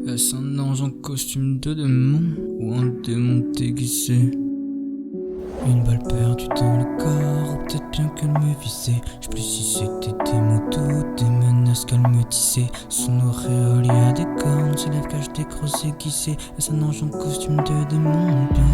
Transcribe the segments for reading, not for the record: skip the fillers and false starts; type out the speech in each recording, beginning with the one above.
Est-ce un ange en costume de démon ou un démon déguisé? Une balle perdue dans le corps, ou peut-être bien qu'elle me visait. Je sais plus si c'était des mots doux, des menaces qu'elle me disait. Son auréole, y a des cornes, ses lèvres cachent des grosses aiguisées. Est-ce un ange en costume de démon bien?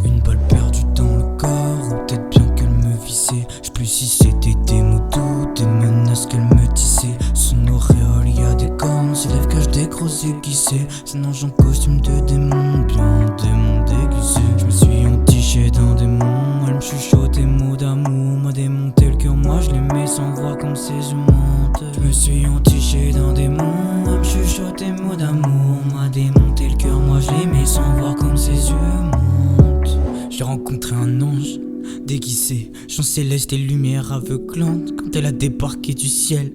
Une balle perdue dans le corps, ou peut-être bien qu'elle me visait. Je sais plus si c'était des mots doux, des menaces qu'elle me disait. Son auréole, y a des cornes, ses lèvres cachent des grosses aiguisées. C'est un ange en costume de démon, bien démon déguisé. Je me suis entiché d'un démon, elle me chuchote des mots d'amour, m'a démonté le cœur, moi je l'aimais sans voir comme ses yeux mentent. Je me suis entiché d'un démon, elle me chuchote des mots d'amour, m'a démonté le cœur, moi je l'aimais sans voir comme ses yeux mentent. J'ai rencontré un ange déguisé, chant céleste et lumière aveuglante, quand elle a débarqué du ciel.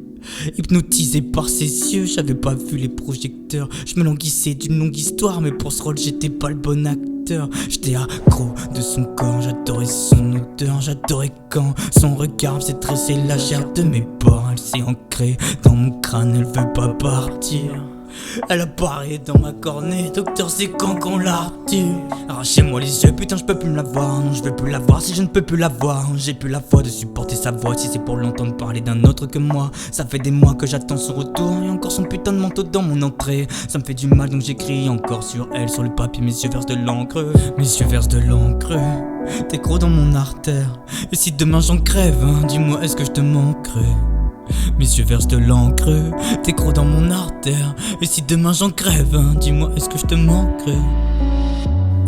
Hypnotisé par ses yeux, j'avais pas vu les projecteurs. Je me languissais d'une longue histoire, mais pour ce rôle j'étais pas le bon acteur. J'étais accro de son corps, j'adorais son odeur, j'adorais quand son regard faisait tresser la chair de mes pores. Elle s'est ancrée dans mon crâne, elle veut pas partir. Elle apparaît dans ma cornée, docteur c'est quand qu'on la retire. Arrachez-moi les yeux, putain je peux plus me la voir. Non je veux plus la voir si je ne peux plus la voir. J'ai plus la foi de supporter sa voix, si c'est pour l'entendre parler d'un autre que moi. Ça fait des mois que j'attends son retour, et encore son putain de manteau dans mon entrée. Ça me fait du mal donc j'écris encore sur elle. Sur le papier mes yeux versent de l'encre, mes yeux versent de l'encre. T'es gros dans mon artère, et si demain j'en crève, hein, dis-moi est-ce que je te manquerai? Mes yeux versent de l'encre, t'es gros dans mon artère, et si demain j'en crève, hein, dis-moi est-ce que je te manquerai?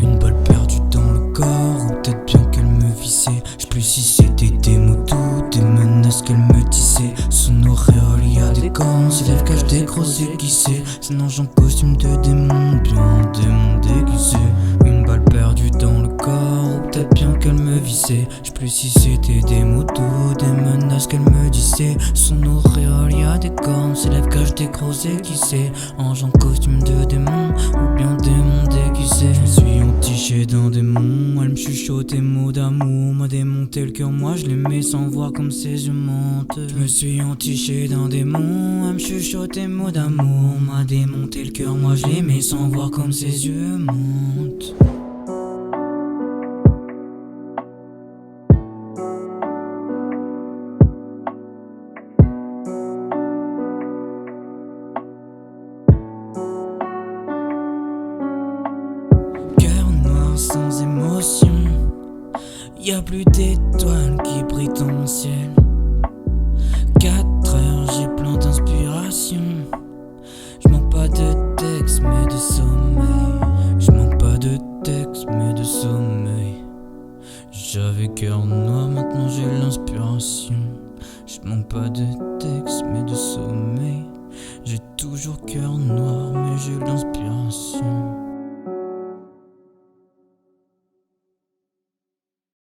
Une balle perdue dans le corps, ou peut-être bien qu'elle me visait. Je sais plus si c'était des mots doux, des menaces qu'elle me disait. Son auréole, y a des cornes, ses lèvres cachent des grosses aiguisées. C'est un ange en costume de démon, bien démon déguisé. Une balle perdue dans le corps, ou peut-être bien qu'elle me visait. Je sais plus si c'était des mots doux, des menaces qu'elle me disait. Son auréole, y a des cornes, ses lèvres cachent des grosses aiguisées. Ange en costume de démon, ou bien démon déguisé. Je me suis entiché d'un démon, elle me chuchote des mots d'amour, m'a démonté le cœur, moi je l'aimais sans voir comme ses yeux mentent. Je me suis entiché d'un démon, elle me chuchote des mots d'amour, m'a démonté le cœur, moi je l'aimais sans voir comme ses yeux mentent. Sans émotion, y a plus d'étoiles qui brillent dans mon ciel. 4 heures, j'ai plein d'inspiration. Je manque pas de texte mais de sommeil. Je manque pas de texte mais de sommeil. J'avais cœur noir, maintenant j'ai l'inspiration. Je manque pas de texte mais de sommeil. J'ai toujours cœur noir mais j'ai l'inspiration.